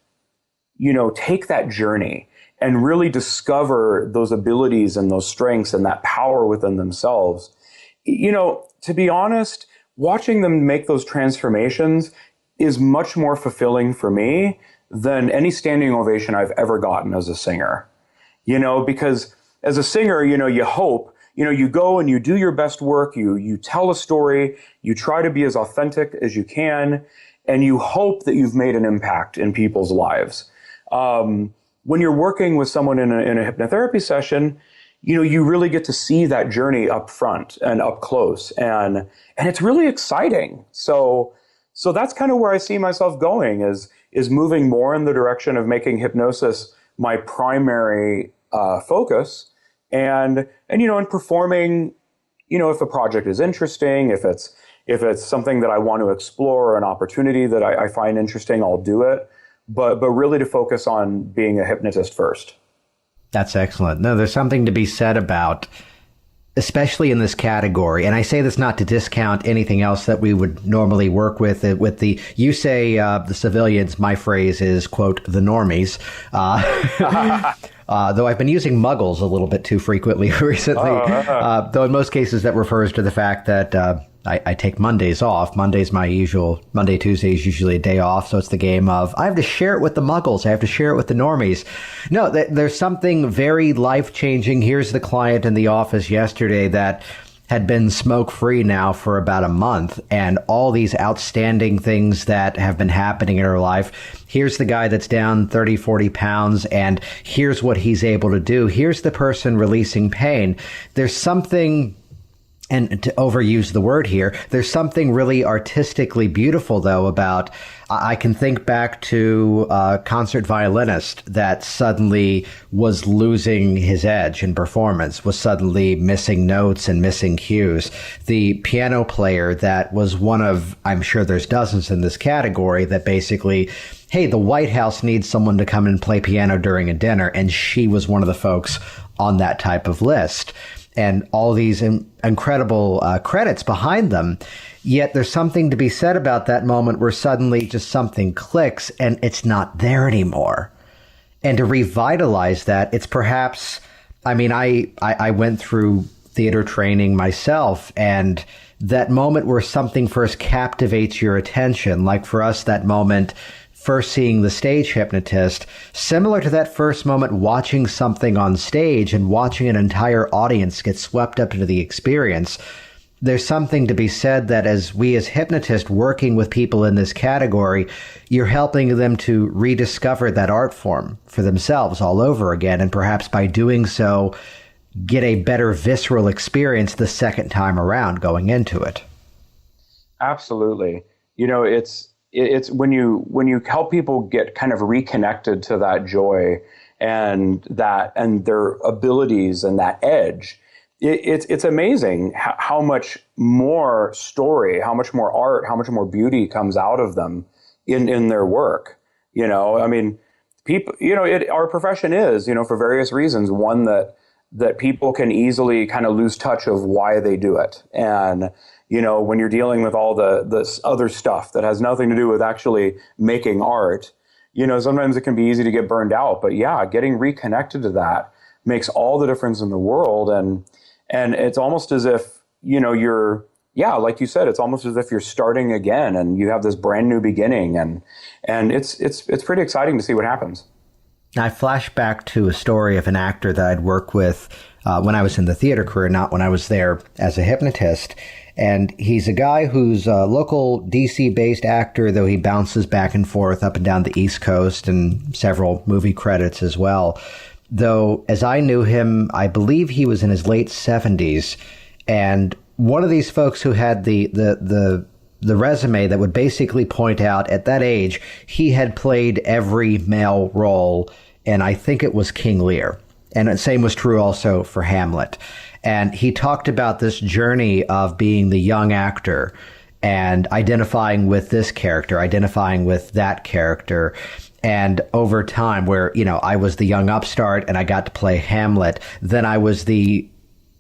take that journey and really discover those abilities and those strengths and that power within themselves. To be honest, watching them make those transformations is much more fulfilling for me than any standing ovation I've ever gotten as a singer. Because as a singer, you hope, you go and you do your best work, you tell a story, you try to be as authentic as you can, and you hope that you've made an impact in people's lives. When you're working with someone in a hypnotherapy session, you really get to see that journey up front and up close, and it's really exciting. So that's kind of where I see myself going is moving more in the direction of making hypnosis my primary focus, and performing. If a project is interesting, if it's something that I want to explore, an opportunity that I find interesting, I'll do it. But really to focus on being a hypnotist first. That's excellent. No, there's something to be said about, especially in this category, and I say this not to discount anything else that we would normally work with. You say the civilians, my phrase is, quote, the normies. Though I've been using muggles a little bit too frequently recently, though in most cases that refers to the fact that I take Mondays off. Monday, Tuesday is usually a day off. So it's the game of, I have to share it with the muggles. I have to share it with the normies. No, there's something very life-changing. Here's the client in the office yesterday that had been smoke-free now for about a month, and all these outstanding things that have been happening in her life. Here's the guy that's down 30, 40 pounds, and here's what he's able to do. Here's the person releasing pain. There's something, and to overuse the word here, there's something really artistically beautiful, though, about, I can think back to a concert violinist that suddenly was losing his edge in performance, was suddenly missing notes and missing cues. The piano player that was one of, I'm sure there's dozens in this category, that basically, hey, the White House needs someone to come and play piano during a dinner, and she was one of the folks on that type of list. And all these incredible credits behind them. Yet there's something to be said about that moment where suddenly just something clicks and it's not there anymore. And to revitalize that, it's perhaps, I went through theater training myself, and that moment where something first captivates your attention, like for us, that moment first seeing the stage hypnotist, similar to that first moment watching something on stage and watching an entire audience get swept up into the experience. There's something to be said that as hypnotists working with people in this category, you're helping them to rediscover that art form for themselves all over again, and perhaps by doing so, get a better visceral experience the second time around going into it. Absolutely. It's when you help people get kind of reconnected to that joy and their abilities and that edge. It's amazing how much more story, how much more art, how much more beauty comes out of them in their work. People, our profession is, for various reasons, one that people can easily kind of lose touch of why they do it. And, when you're dealing with all this other stuff that has nothing to do with actually making art, sometimes it can be easy to get burned out. But yeah, getting reconnected to that makes all the difference in the world. And it's almost as if, like you said, it's almost as if you're starting again and you have this brand new beginning. And it's pretty exciting to see what happens. I flash back to a story of an actor that I'd worked with when I was in the theater career, not when I was there as a hypnotist. And he's a guy who's a local DC-based actor, though he bounces back and forth up and down the East Coast and several movie credits as well. Though, as I knew him, I believe he was in his late 70s. And one of these folks who had the resume that would basically point out at that age, he had played every male role, and I think it was King Lear. And the same was true also for Hamlet. And he talked about this journey of being the young actor and identifying with this character, identifying with that character. And over time where, I was the young upstart and I got to play Hamlet. Then I was the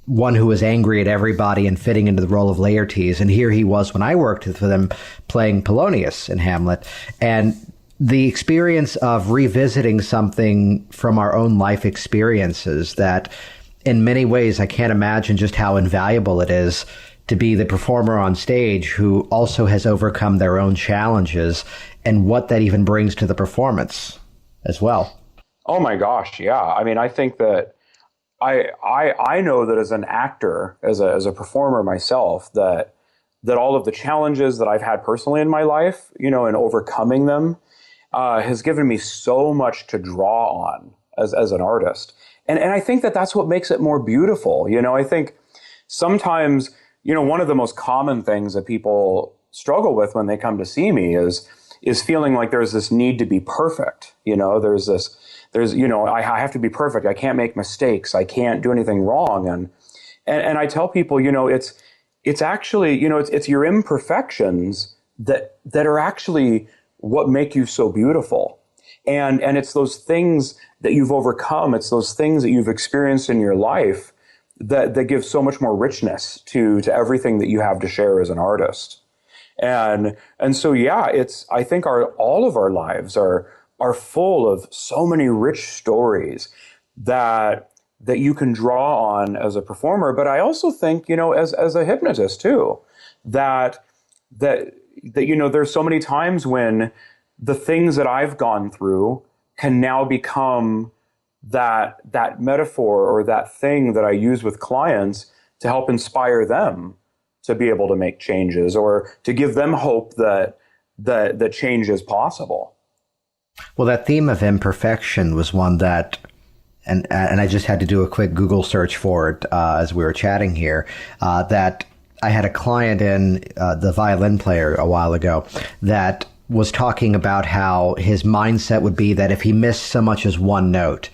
one who was angry at everybody and fitting into the role of Laertes. And here he was when I worked with him playing Polonius in Hamlet. And the experience of revisiting something from our own life experiences that in many ways, I can't imagine just how invaluable it is to be the performer on stage who also has overcome their own challenges and what that even brings to the performance as well. Oh my gosh, yeah. I think that I know that as an actor, as a performer myself, that all of the challenges that I've had personally in my life, and overcoming them, has given me so much to draw on as an artist. And I think that that's what makes it more beautiful. I think sometimes, one of the most common things that people struggle with when they come to see me is feeling like there's this need to be perfect. I have to be perfect. I can't make mistakes. I can't do anything wrong. And I tell people, it's actually, it's your imperfections that are actually what make you so beautiful. And it's those things that you've overcome. It's those things that you've experienced in your life that give so much more richness to everything that you have to share as an artist. And so, yeah, I think all of our lives are full of so many rich stories that you can draw on as a performer. But I also think, as a hypnotist too, that there's so many times when the things that I've gone through can now become that metaphor or that thing that I use with clients to help inspire them to be able to make changes or to give them hope that change is possible. Well, that theme of imperfection was one that, and I just had to do a quick Google search for it as we were chatting here, that I had a client the violin player a while ago that was talking about how his mindset would be that if he missed so much as one note,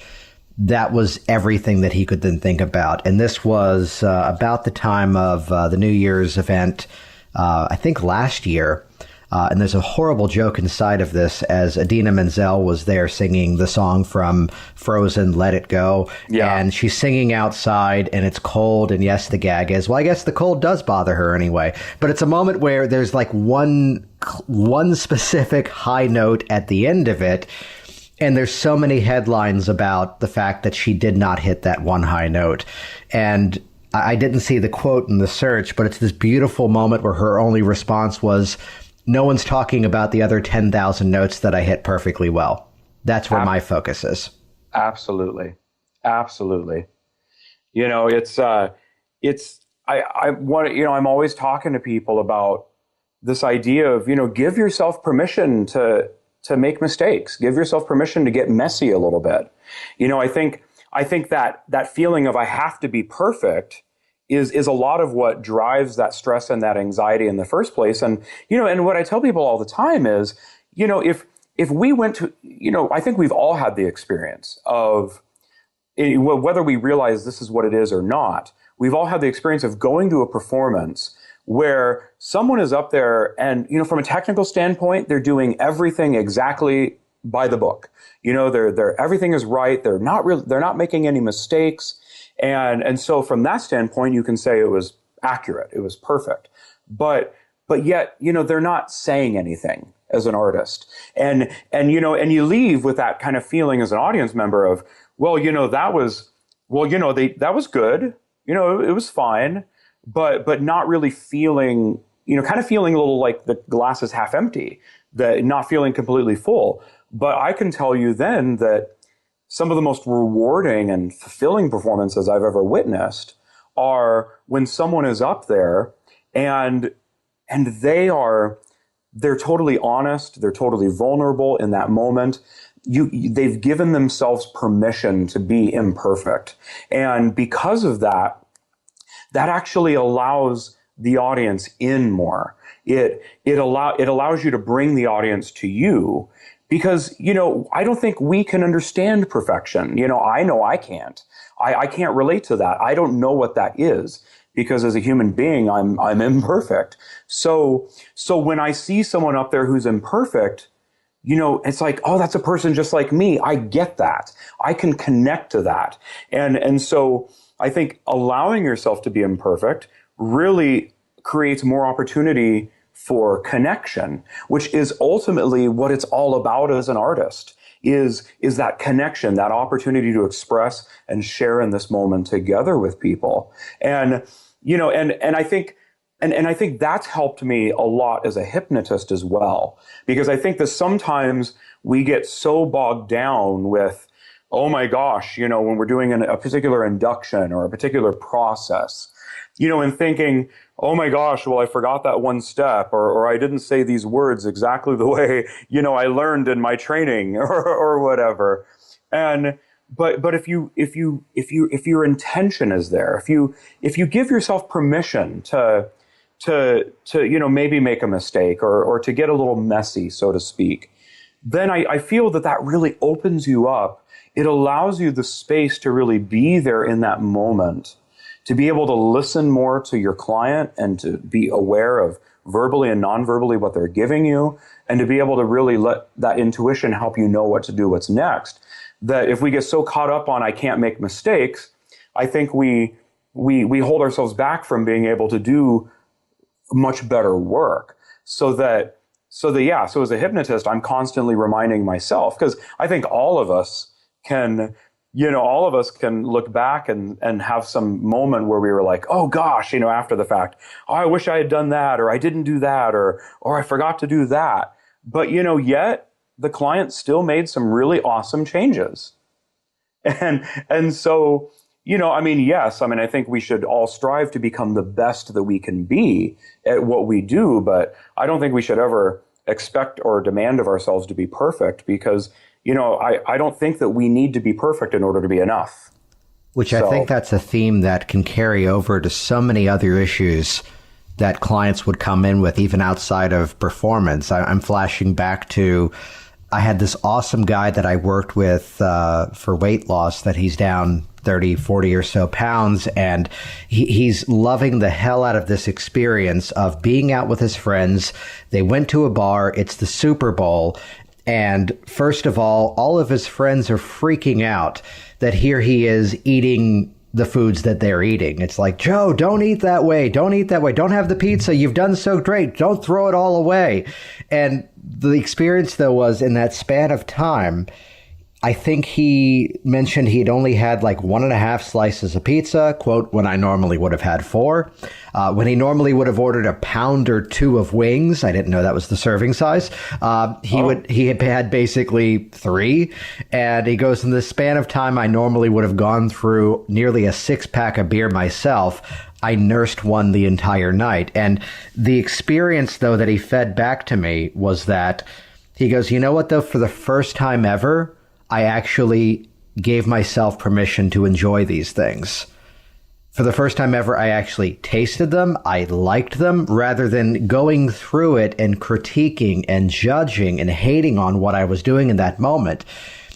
that was everything that he could then think about. And this was about the time of the New Year's event, I think last year. And there's a horrible joke inside of this as Idina Menzel was there singing the song from Frozen, Let It Go. Yeah. And she's singing outside and it's cold. And yes, the gag is, well, I guess the cold does bother her anyway. But it's a moment where there's like one specific high note at the end of it. And there's so many headlines about the fact that she did not hit that one high note. And I didn't see the quote in the search, but it's this beautiful moment where her only response was, no one's talking about the other 10,000 notes that I hit perfectly well. That's where my focus is. Absolutely. Absolutely. You know, I'm always talking to people about this idea of, give yourself permission to make mistakes, give yourself permission to get messy a little bit. I think that feeling of I have to be perfect is a lot of what drives that stress and that anxiety in the first place. And, and what I tell people all the time is, if we went to, I think we've all had the experience of, whether we realize this is what it is or not, we've all had the experience of going to a performance where someone is up there and, from a technical standpoint, they're doing everything exactly by the book. They're everything is right. They're not making any mistakes. And so from that standpoint, you can say it was accurate. It was perfect. But yet, they're not saying anything as an artist. And you leave with that kind of feeling as an audience member of, that was good. It was fine, but not really feeling, kind of feeling a little like the glass is half empty, that not feeling completely full. But I can tell you then that some of the most rewarding and fulfilling performances I've ever witnessed are when someone is up there and they're totally honest, they're totally vulnerable in that moment. They've given themselves permission to be imperfect. And because of that actually allows the audience in more. It allows you to bring the audience to you. Because, I don't think we can understand perfection. I know I can't. I can't relate to that. I don't know what that is because as a human being, I'm imperfect. So when I see someone up there who's imperfect, it's like, oh, that's a person just like me. I get that. I can connect to that. And so I think allowing yourself to be imperfect really creates more opportunity for connection, which is ultimately what it's all about as an artist, is that connection, that opportunity to express and share in this moment together with people. And, and I think that's helped me a lot as a hypnotist as well, because I think that sometimes we get so bogged down with, oh my gosh, when we're doing a particular induction or a particular process, and thinking, oh my gosh, well, I forgot that one step, or I didn't say these words exactly the way, I learned in my training or whatever. But if your intention is there, if you give yourself permission to maybe make a mistake or to get a little messy, so to speak, then I feel that really opens you up. It allows you the space to really be there in that moment, to be able to listen more to your client and to be aware of verbally and non-verbally what they're giving you, and to be able to really let that intuition help you know what to do, what's next. That if we get so caught up on I can't make mistakes, I think we hold ourselves back from being able to do much better work. So as a hypnotist, I'm constantly reminding myself, because I think all of us can look back and have some moment where we were like, oh gosh, after the fact, oh, I wish I had done that, or I didn't do that, or I forgot to do that. But, yet the client still made some really awesome changes. And so, yes, I think we should all strive to become the best that we can be at what we do, but I don't think we should ever expect or demand of ourselves to be perfect, because I don't think that we need to be perfect in order to be enough. I think that's a theme that can carry over to so many other issues that clients would come in with, even outside of performance. I'm flashing back to, I had this awesome guy that I worked with for weight loss, that he's down 30, 40 or so pounds. And he's loving the hell out of this experience of being out with his friends. They went to a bar. It's the Super Bowl. And first of all of his friends are freaking out that here he is eating the foods that they're eating. It's like, Joe, don't eat that way. Don't eat that way. Don't have the pizza. You've done so great. Don't throw it all away. And the experience, though, was in that span of time, I think he mentioned he'd only had like 1.5 slices of pizza, quote, when I normally would have had 4. When he normally would have ordered a pound or 2 of wings, I didn't know that was the serving size. He had basically 3. And he goes, in the span of time I normally would have gone through nearly a 6-pack of beer myself, I nursed one the entire night. And the experience, though, that he fed back to me was that he goes, you know what, though, for the first time ever, I actually gave myself permission to enjoy these things. For the first time ever, I actually tasted them. I liked them rather than going through it and critiquing and judging and hating on what I was doing in that moment.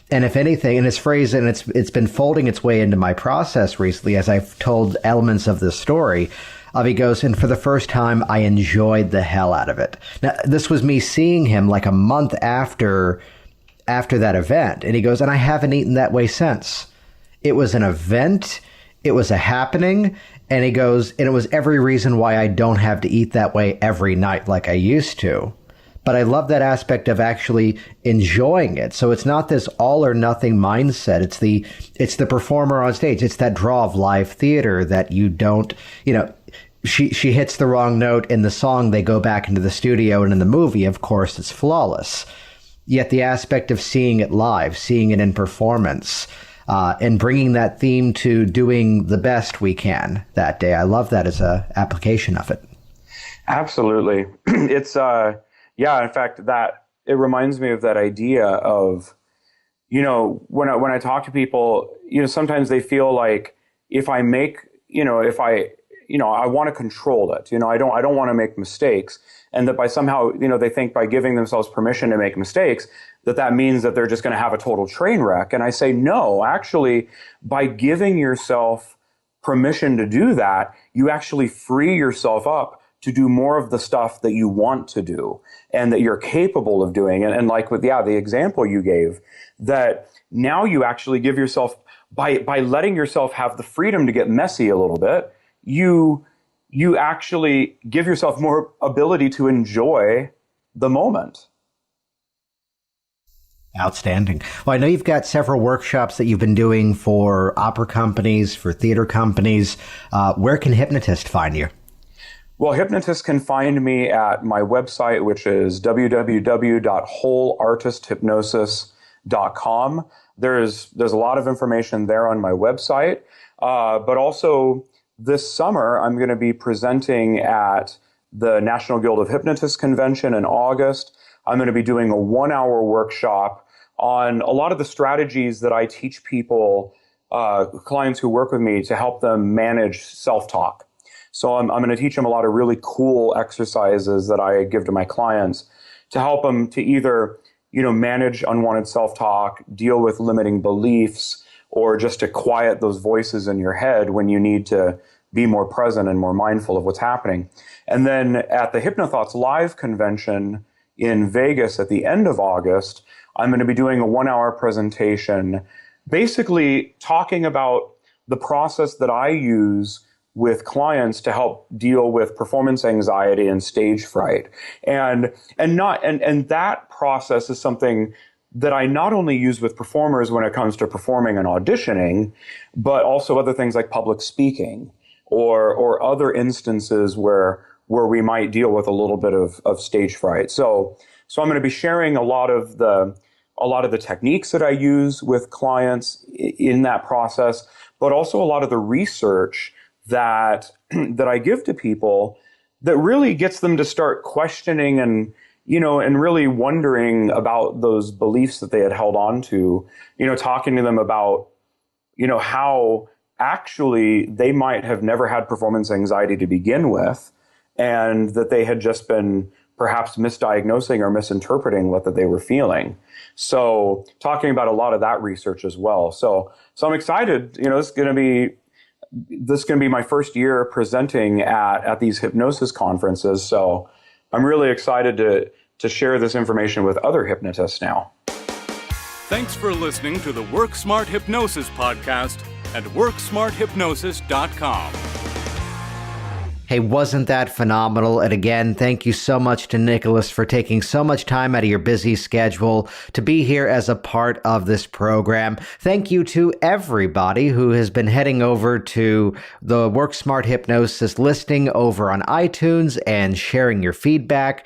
And if anything, and his phrase, and it's been folding its way into my process recently as I've told elements of this story, he goes, and for the first time, I enjoyed the hell out of it. Now, this was me seeing him like a month after that event. And he goes, and I haven't eaten that way since. It was an event. It was a happening. And he goes, and it was every reason why I don't have to eat that way every night like I used to. But I love that aspect of actually enjoying it. So it's not this all or nothing mindset. It's the performer on stage. It's that draw of live theater that you don't, she hits the wrong note in the song. They go back into the studio, and in the movie, of course, it's flawless. Yet the aspect of seeing it live, seeing it in performance, and bringing that theme to doing the best we can that day. I love that as a application of it. Absolutely. It's, in fact, that it reminds me of that idea of, when I talk to people, sometimes they feel like if I make, I want to control it. I don't want to make mistakes. And that by somehow, they think by giving themselves permission to make mistakes, that means that they're just going to have a total train wreck. And I say, no, actually, by giving yourself permission to do that, you actually free yourself up to do more of the stuff that you want to do and that you're capable of doing. And like with, the example you gave, that now you actually give yourself, by letting yourself have the freedom to get messy a little bit, you actually give yourself more ability to enjoy the moment. Outstanding. Well, I know you've got several workshops that you've been doing for opera companies, for theater companies. Where can Hypnotist find you? Well, Hypnotist can find me at my website, which is www.wholeartisthypnosis.com. There's a lot of information there on my website, but also this summer, I'm going to be presenting at the National Guild of Hypnotists Convention in August. I'm going to be doing a 1-hour workshop on a lot of the strategies that I teach people, clients who work with me, to help them manage self-talk. So I'm going to teach them a lot of really cool exercises that I give to my clients to help them to either, manage unwanted self-talk, deal with limiting beliefs, or just to quiet those voices in your head when you need to be more present and more mindful of what's happening. And then at the HypnoThoughts Live convention in Vegas at the end of August, I'm going to be doing a 1-hour presentation, basically talking about the process that I use with clients to help deal with performance anxiety and stage fright. And that process is something that I not only use with performers when it comes to performing and auditioning, but also other things like public speaking or other instances where we might deal with a little bit of stage fright. So I'm going to be sharing a lot of the techniques that I use with clients in that process, but also a lot of the research that I give to people that really gets them to start questioning and really wondering about those beliefs that they had held on to, talking to them about, how actually they might have never had performance anxiety to begin with, and that they had just been perhaps misdiagnosing or misinterpreting what that they were feeling. So talking about a lot of that research as well. So I'm excited, this is going to be my first year presenting at these hypnosis conferences. So I'm really excited to share this information with other hypnotists now. Thanks for listening to the Work Smart Hypnosis podcast at WorkSmartHypnosis.com. Hey, wasn't that phenomenal? And again, thank you so much to Nicholas for taking so much time out of your busy schedule to be here as a part of this program. Thank you to everybody who has been heading over to the Work Smart Hypnosis listing over on iTunes and sharing your feedback.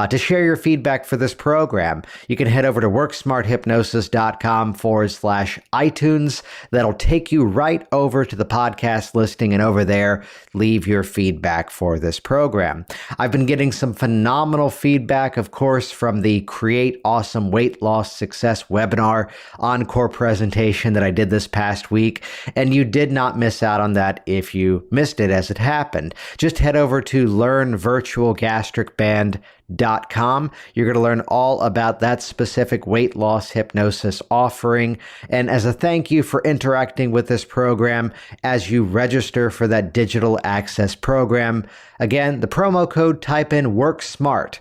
To share your feedback for this program, you can head over to worksmarthypnosis.com/iTunes. That'll take you right over to the podcast listing, and over there, leave your feedback for this program. I've been getting some phenomenal feedback, of course, from the Create Awesome Weight Loss Success webinar encore presentation that I did this past week, and you did not miss out on that if you missed it as it happened. Just head over to learnvirtualgastricband.com. You're going to learn all about that specific weight loss hypnosis offering. And as a thank you for interacting with this program as you register for that digital access program, again, the promo code, type in WorkSmart,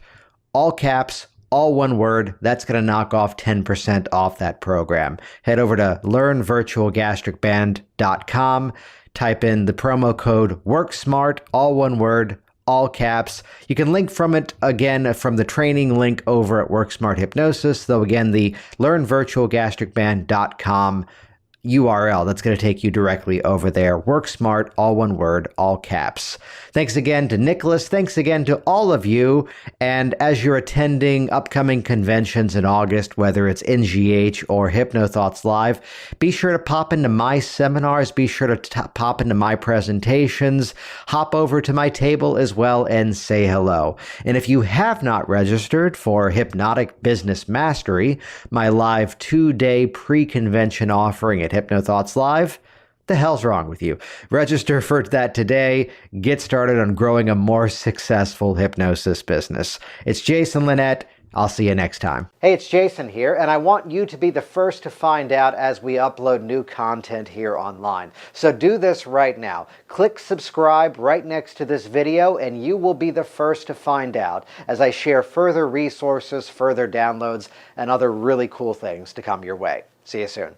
all caps, all one word. That's going to knock off 10% off that program. Head over to learnvirtualgastricband.com, type in the promo code WorkSmart, all one word, all caps. You can link from it again from the training link over at WorkSmart Hypnosis, though again, the learnvirtualgastricband.com URL, that's going to take you directly over there. WorkSmart, all one word, all caps. Thanks again to Nicholas. Thanks again to all of you. And as you're attending upcoming conventions in August, whether it's NGH or HypnoThoughts Live, be sure to pop into my seminars. Be sure to pop into my presentations. Hop over to my table as well and say hello. And if you have not registered for Hypnotic Business Mastery, my live 2-day pre-convention offering at HypnoThoughts Live, the hell's wrong with you? Register for that today. Get started on growing a more successful hypnosis business. It's Jason Linett. I'll see you next time. Hey, it's Jason here, and I want you to be the first to find out as we upload new content here online. So do this right now. Click subscribe right next to this video, and you will be the first to find out as I share further resources, further downloads, and other really cool things to come your way. See you soon.